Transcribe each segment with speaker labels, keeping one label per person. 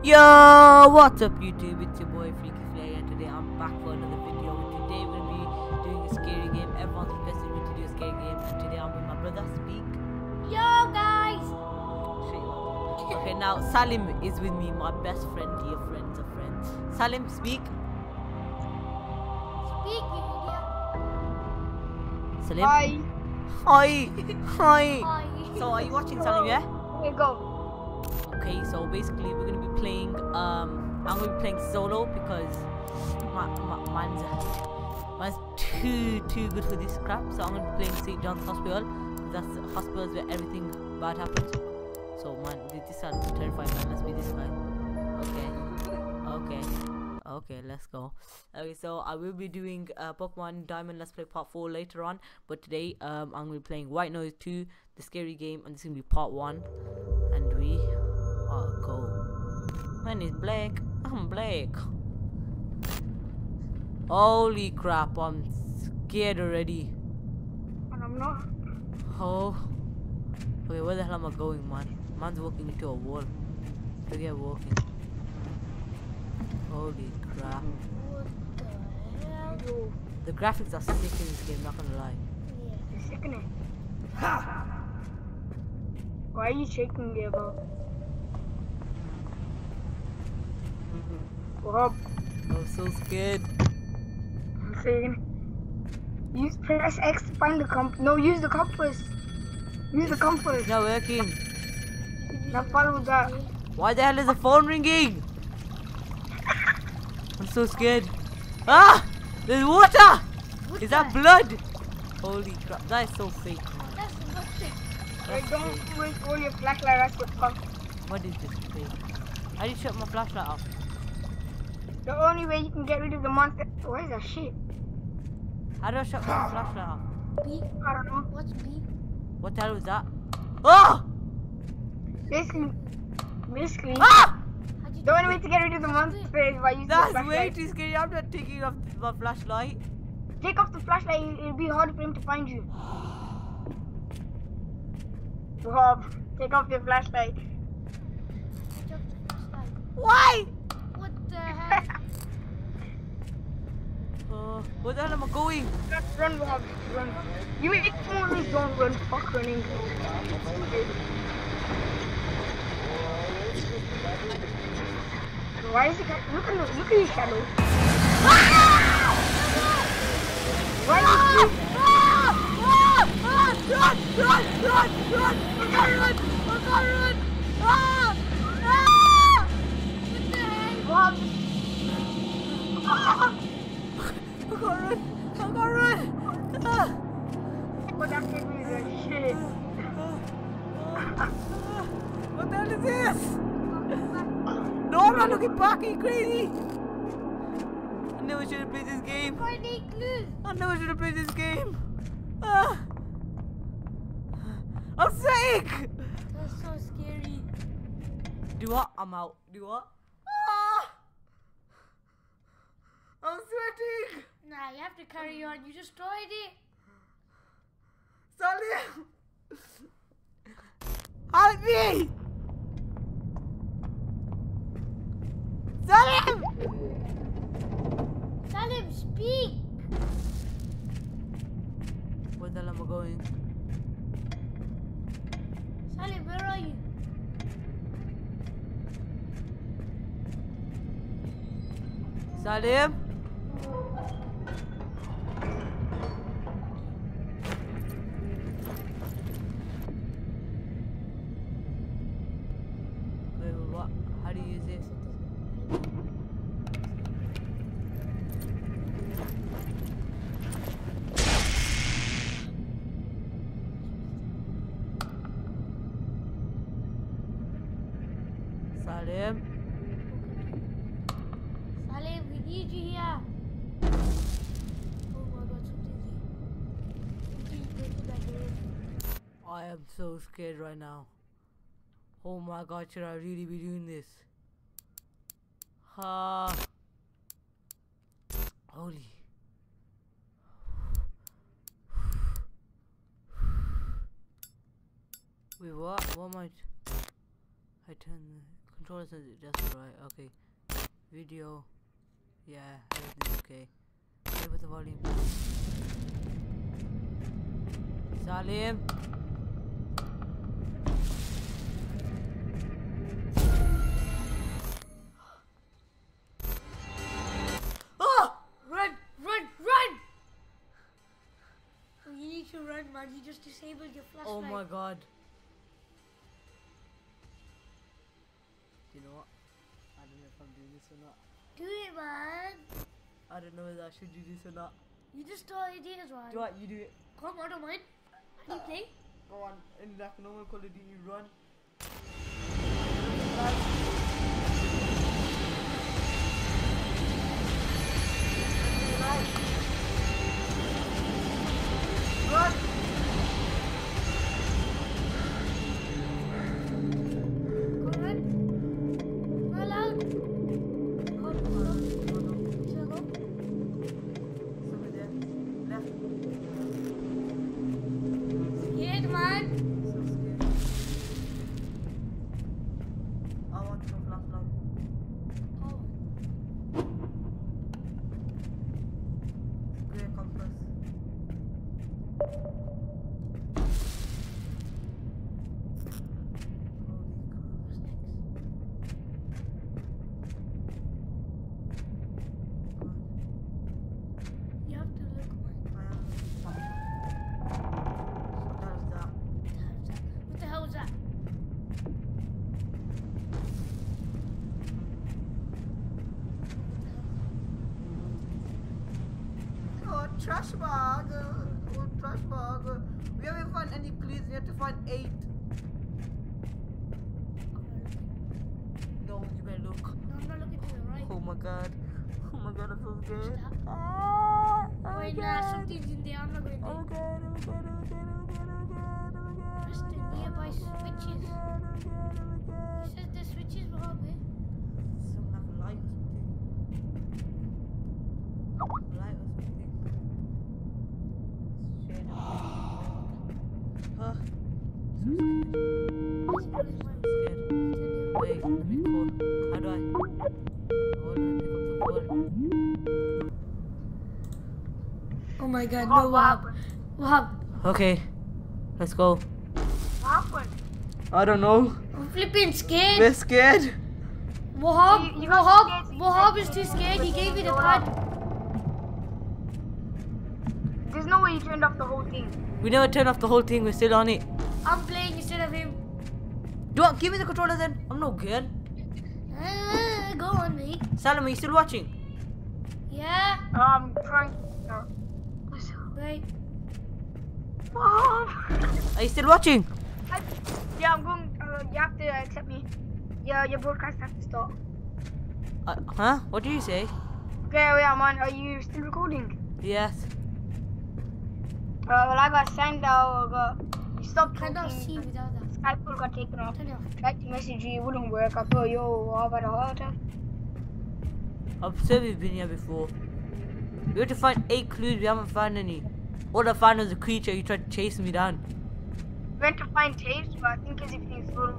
Speaker 1: Yo, what's up YouTube? It's your boy Freaky Flare and today I'm back for another video. Today we'll be doing a scary game. Everyone's requested me to do a scary game and today I'm with my brother. Speak.
Speaker 2: Yo guys!
Speaker 1: Okay, now Salim is with me, my best friend, dear friends of friends. Salim, speak.
Speaker 2: Speak, you idiot.
Speaker 1: Salim.
Speaker 3: Hi.
Speaker 1: Hi. Hi.
Speaker 2: Hi.
Speaker 1: So are you watching Salim, yeah?
Speaker 3: Here you go.
Speaker 1: Okay, so basically we're gonna be playing I'm gonna be playing solo because mine's too good for this crap. So I'm gonna be playing St. John's Hospital. That's the hospitals where everything bad happens. So man, this is terrifying, man. Let's be this guy. Okay, let's go. Okay, so I will be doing Pokemon Diamond Let's Play Part 4 later on, but today I'm gonna be playing White Noise 2, the scary game, and this is gonna be Part 1. And we go. Man is black. I'm black. Holy crap, I'm scared already.
Speaker 3: And I'm not.
Speaker 1: Oh. Okay, where the hell am I going, man? Man's walking into a wall. Forget walking. Holy crap.
Speaker 2: What the hell?
Speaker 3: Yo,
Speaker 1: The graphics are sick in this game, not gonna lie.
Speaker 2: Yeah.
Speaker 3: it's sickening. Why are you shaking me about? Rob,
Speaker 1: I'm so scared.
Speaker 3: I'm saying. Use press X to find the No, use the compass. Use the compass.
Speaker 1: It's not working.
Speaker 3: Now follow that.
Speaker 1: Why the hell is the phone ringing? I'm so scared. Ah! There's water!
Speaker 2: What
Speaker 1: Is
Speaker 2: the
Speaker 1: that blood? Holy crap, that is so fake, man.
Speaker 2: That's nothing.
Speaker 3: Hey,
Speaker 1: That's
Speaker 3: don't
Speaker 1: fake.
Speaker 3: waste all your flashlight. That's what fuck.
Speaker 1: What is this fake? How do you shut my flashlight off?
Speaker 3: The only way you can get rid of the monster. What is that shit?
Speaker 1: How do I shut my flashlight off?
Speaker 2: B?
Speaker 3: I don't know.
Speaker 2: What's B?
Speaker 1: What the hell was that? Oh!
Speaker 3: Basically.
Speaker 1: Ah!
Speaker 2: How'd you
Speaker 3: The
Speaker 2: do
Speaker 3: only way
Speaker 2: it?
Speaker 3: to get rid of the monster is by using the
Speaker 1: That's way
Speaker 3: flashlight.
Speaker 1: too scary. I'm not taking off my flashlight.
Speaker 3: Take off the flashlight, it'll be hard for him to find you. Rob, take off your flashlight.
Speaker 2: Switch off the flashlight.
Speaker 1: Why?
Speaker 2: What the hell?
Speaker 1: Where the hell am I going?
Speaker 3: Just run, Rob, run. You ain't only don't run, fuck running. Why is he look at his shadow. Why is he
Speaker 1: Run! Run! Run! Run! I can't run! I can't run! Ah! Ah!
Speaker 2: What the hell?
Speaker 3: Rob?
Speaker 1: I can't run! I can't run! Ah!
Speaker 3: What that gave me that shit.
Speaker 1: What the hell is this? No, I'm not looking back, are you crazy? I never should have played this game.
Speaker 2: Find a clue.
Speaker 1: I never should have played this game. Ah. I'm sick!
Speaker 2: That's so scary.
Speaker 1: Do what? I'm out. Do what? Ah. I'm sweating!
Speaker 2: Nah, you have to carry on. You destroyed it.
Speaker 1: Salim! Help me! Salim!
Speaker 2: Salim, speak.
Speaker 1: Where the hell am I going?
Speaker 2: Salim, where are you?
Speaker 1: Salim? Wait, what? How do you use this? Salim?
Speaker 2: Salim, we need you here. Oh my god, something's here.
Speaker 1: I am so scared right now. Oh my god, should I really be doing this? Holy. Wait, what? What am I? I turn the controller says it just right. Okay. Video. Yeah, everything's okay. Play with the volume. Salim. Oh!
Speaker 2: Run! Run! Run! Oh, you need to run, man. He just disabled your flashlight.
Speaker 1: Oh my god. You know what? I don't know if I'm doing this or not.
Speaker 2: Do it, man.
Speaker 1: I don't know whether I should do this or not.
Speaker 2: You just started ideas, man.
Speaker 1: Do it, you do it.
Speaker 2: Come on, I don't mind. How do you play?
Speaker 1: Go on, in like normal Call of Duty, run. Run!
Speaker 2: Go run. Go loud. Go, go, go. Shall I go?
Speaker 1: Somebody there. Left.
Speaker 2: Scared, man.
Speaker 1: So scared. I want to go flashlight.
Speaker 2: Oh.
Speaker 1: Square compass.
Speaker 2: You have to look, man. What the hell was that?
Speaker 1: Oh, trash bag. Oh, trash bag. We haven't found any clues. We have to find 8. No, you better look.
Speaker 2: No, I'm not looking to the right.
Speaker 1: Oh my god. Oh my god, I'm so scared.
Speaker 2: Stop.
Speaker 1: Ah,
Speaker 2: Wait, nah, something's in there. I'm not going
Speaker 1: Oh
Speaker 2: there.
Speaker 1: god, oh god, oh god, oh god, oh god, oh god.
Speaker 2: Press the nearby switches. It says the switches were up here.
Speaker 1: Some like a light or something. Light or something. Straight up. Huh? So scared. Scared. Wait, let me call. How do I? Oh, let me pick up the call.
Speaker 2: Oh my god, no, Wahab. Wahab,
Speaker 1: Okay, let's go.
Speaker 3: What happened?
Speaker 1: I don't know.
Speaker 2: I'm flipping scared.
Speaker 1: We're scared.
Speaker 2: Wahab,
Speaker 3: You got scared, so you
Speaker 2: Wahab
Speaker 3: said
Speaker 2: is too
Speaker 3: you
Speaker 2: scared. He gave me the
Speaker 3: go
Speaker 2: pad.
Speaker 3: There's no way you turned off the whole thing.
Speaker 1: We never turned off the whole thing. We're still on it.
Speaker 2: I'm playing instead of him.
Speaker 1: Do you want? Give me the controller then. I'm no good.
Speaker 2: Go on, mate.
Speaker 1: Salam, are you still watching?
Speaker 2: Yeah.
Speaker 3: Trying. No.
Speaker 2: Wait.
Speaker 3: Mom!
Speaker 1: Are you still watching?
Speaker 3: Yeah, I'm going. You have to accept me. Yeah, your broadcast has to start.
Speaker 1: Huh? What did you say?
Speaker 3: Okay, yeah, man. Are you still recording?
Speaker 1: Yes.
Speaker 3: Well, I got signed out. You stopped
Speaker 2: I
Speaker 3: talking.
Speaker 2: don't see without that.
Speaker 3: Skype call got taken off.
Speaker 2: Turn it off.
Speaker 3: Tried to message you, it wouldn't work. I thought, yo, how about a heart attack?
Speaker 1: I've said we've been here before. We have to find 8 clues. We haven't found any. All I found was a creature. You tried to chase me down.
Speaker 3: Went to find tapes, but I think everything's full.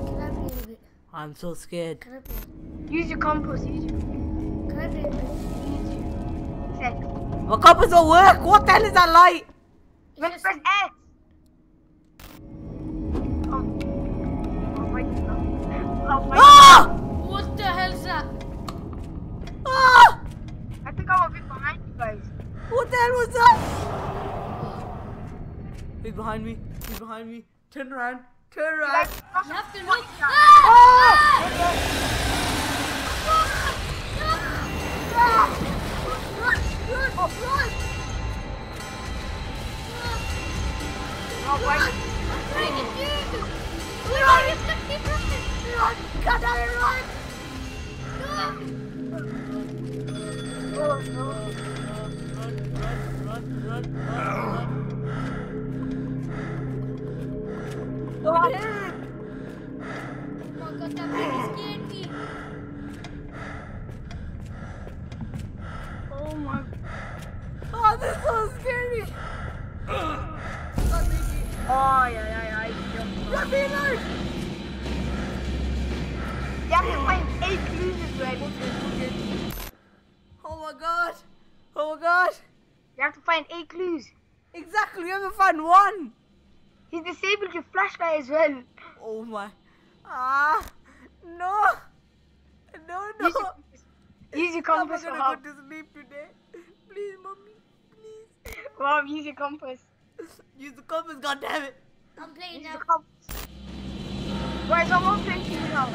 Speaker 2: Can I play a bit?
Speaker 1: I'm so scared.
Speaker 2: Can I play?
Speaker 3: Use your compass. Use your.
Speaker 2: Can I play a bit?
Speaker 3: Sex.
Speaker 1: My compass don't work. What the hell is that light?
Speaker 3: When
Speaker 2: Just-
Speaker 3: press X. Oh, wait. Oh, wait.
Speaker 1: Ah!
Speaker 2: What the hell is that?
Speaker 1: Ah!
Speaker 3: I think I'm a bit behind you guys.
Speaker 1: What the hell was that? He's behind me. He's behind me. Turn around. Turn around.
Speaker 3: Guys,
Speaker 2: You have to look.
Speaker 3: Ah! No, wait.
Speaker 2: Cut out and run!
Speaker 3: Oh, no.
Speaker 2: Oh my god, that really scared me.
Speaker 3: Oh my.
Speaker 1: Oh, this is so scary.
Speaker 3: Oh, yeah.
Speaker 1: Reload!
Speaker 3: You have to find 8 clues as well.
Speaker 1: Oh my god! Oh my god!
Speaker 3: You have to find 8 clues.
Speaker 1: Exactly, we haven't found one!
Speaker 3: He's disabled your flashlight as well.
Speaker 1: Oh my. Ah! No! No, no!
Speaker 3: Use your
Speaker 1: I'm
Speaker 3: compass
Speaker 1: not
Speaker 3: for
Speaker 1: gonna
Speaker 3: help.
Speaker 1: go to sleep today. Please, mommy. Please.
Speaker 3: Mom, use your compass.
Speaker 1: Use the compass, goddammit.
Speaker 2: I'm playing
Speaker 3: Use
Speaker 2: now.
Speaker 3: your compass. Why is someone playing to you now?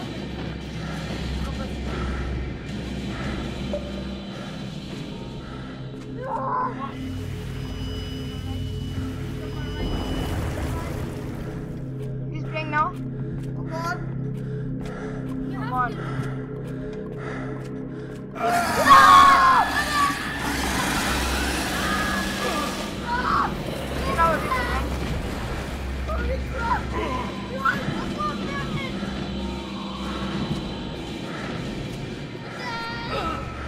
Speaker 3: Who's playing now?
Speaker 1: Come on.
Speaker 2: You
Speaker 3: Come
Speaker 2: have
Speaker 3: on.
Speaker 2: to.
Speaker 3: Now it's man.
Speaker 1: Holy crap!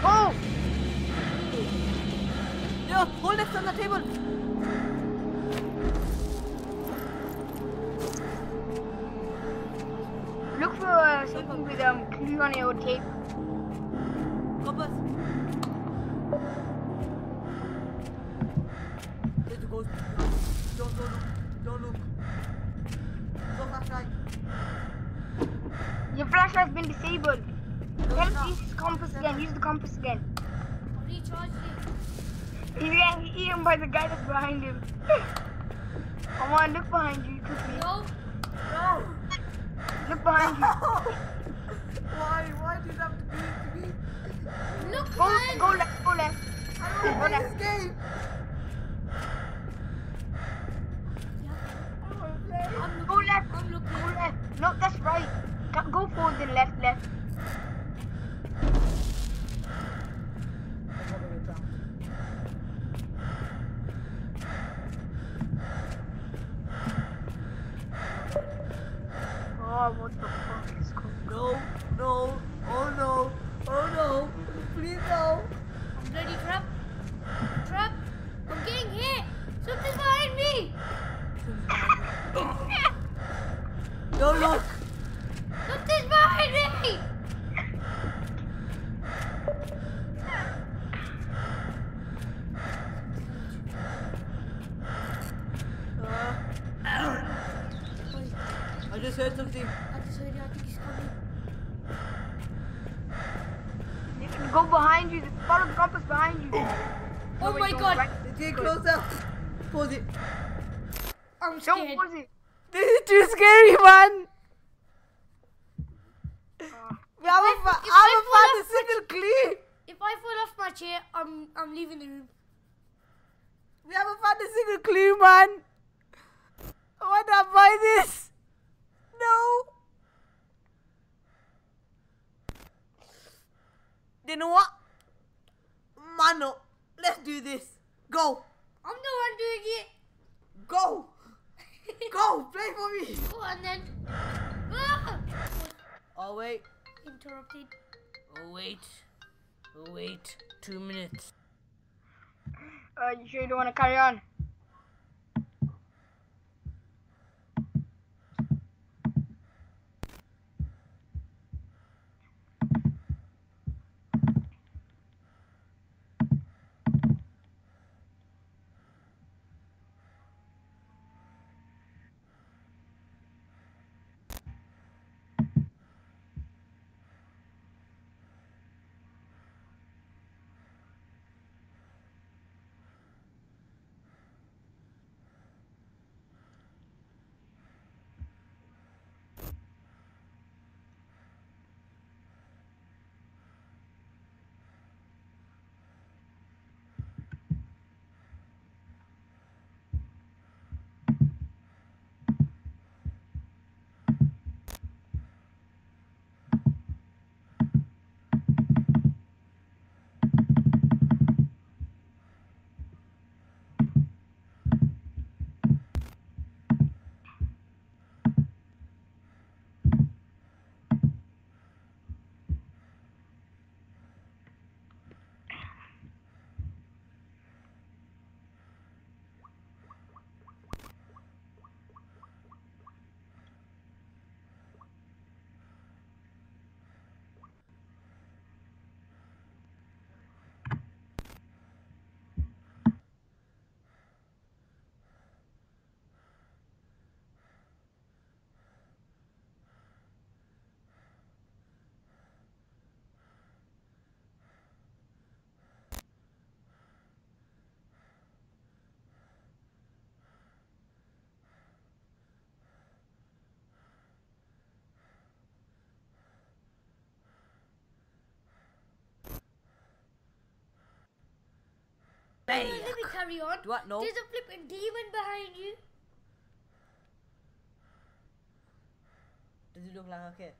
Speaker 3: Oh!
Speaker 1: Yo, hold it on the table.
Speaker 3: Look for something with clue on your tape.
Speaker 1: Compass. There's a ghost. Don't look. Don't look. Go flashlight.
Speaker 3: Your flashlight's been disabled.
Speaker 1: No,
Speaker 3: Tell
Speaker 1: it's not.
Speaker 3: use the compass again. Use the compass again.
Speaker 2: I'll recharge it.
Speaker 3: He's getting eaten by the guy that's behind him. Come on, look behind you quickly.
Speaker 2: No.
Speaker 1: No!
Speaker 3: Look behind you.
Speaker 1: Why? Why did you have to do it to me?
Speaker 2: Look,
Speaker 3: Go,
Speaker 2: man.
Speaker 3: go left, go left.
Speaker 1: I don't want to play this game. I don't want to play.
Speaker 2: I'm
Speaker 3: Go
Speaker 2: looking.
Speaker 3: left.
Speaker 2: I'm looking.
Speaker 3: Go left. No, that's right. Go forward then left, left. Oh, what the fuck is going on?
Speaker 1: No, no, oh no, oh no, please no.
Speaker 2: I'm ready, trap. Trap. I'm getting hit. Something's behind me.
Speaker 1: Don't look.
Speaker 2: Something's behind me.
Speaker 1: I just heard something.
Speaker 2: I just heard it. I think he's coming.
Speaker 3: You can go behind you. Follow the compass behind you.
Speaker 2: Oh my god.
Speaker 1: It's getting closer. Pause it.
Speaker 2: I'm
Speaker 3: Don't
Speaker 2: scared.
Speaker 3: pause it.
Speaker 1: This is too scary, man. We haven't
Speaker 2: if I
Speaker 1: found
Speaker 2: fall
Speaker 1: a
Speaker 2: off
Speaker 1: single clue.
Speaker 2: If I fall off my chair, I'm leaving the room.
Speaker 1: We haven't found a single clue, man. I want to buy this. No. You know what? Mano, let's do this. Go.
Speaker 2: I'm the one doing it.
Speaker 1: Go. Go. Play for me.
Speaker 2: Go on then. Ah!
Speaker 1: Oh, wait.
Speaker 2: Interrupted.
Speaker 1: Oh, wait. Oh, wait. 2 minutes.
Speaker 3: You sure you don't want to carry on?
Speaker 1: Hey.
Speaker 2: Let me carry on.
Speaker 1: What? No.
Speaker 2: There's a flipping demon behind you.
Speaker 1: Does it look like a kid?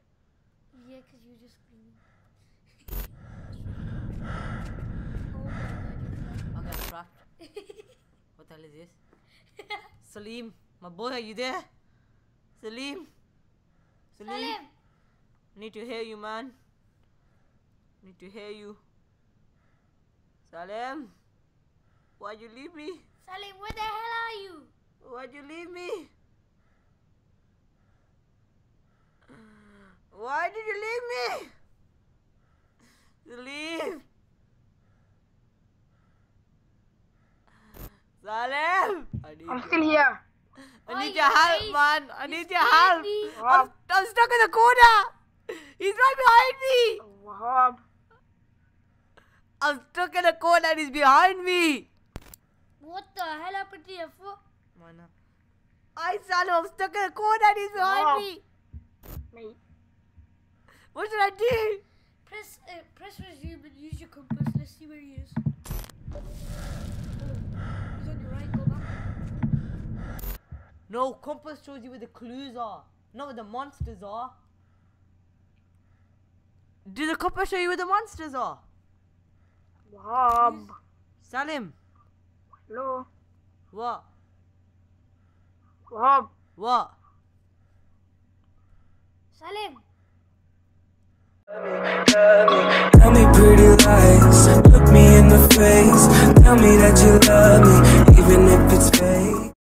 Speaker 2: Yeah, because you just screaming. Oh my god,
Speaker 1: Okay, I'm trapped. What the hell is this? Salim, my boy, are you there? Salim? Salim?
Speaker 2: Salim!
Speaker 1: Need to hear you, man. Need to hear you. Salim? Why'd you leave me?
Speaker 2: Salim, where the hell are you?
Speaker 1: Why'd you leave me? Why did you leave me? Salim? Salim?
Speaker 3: I'm still here.
Speaker 1: I need
Speaker 2: Oh,
Speaker 1: your help,
Speaker 2: guys,
Speaker 1: man. I need your
Speaker 2: scared
Speaker 1: help.
Speaker 2: me.
Speaker 1: I'm stuck in the corner. He's right behind me.
Speaker 3: Wahab.
Speaker 1: I'm stuck in the corner and he's behind me.
Speaker 2: What the hell happened to your foot?
Speaker 1: Mana? Salim, I'm stuck in the corner and he's behind
Speaker 3: Wow.
Speaker 1: me.
Speaker 3: Mate.
Speaker 1: What should I do?
Speaker 2: Press resume and use your compass. Let's see where he is. Oh, he's on your right. Go back.
Speaker 1: No, compass shows you where the clues are, not where the monsters are. Did the compass show you where the monsters are?
Speaker 3: Wahab.
Speaker 1: Salim,
Speaker 3: Hello.
Speaker 1: what?
Speaker 3: Wahab.
Speaker 1: What?
Speaker 2: Salim.
Speaker 4: Tell me pretty lies, look me in the face. Tell me that you love me, even if it's fake.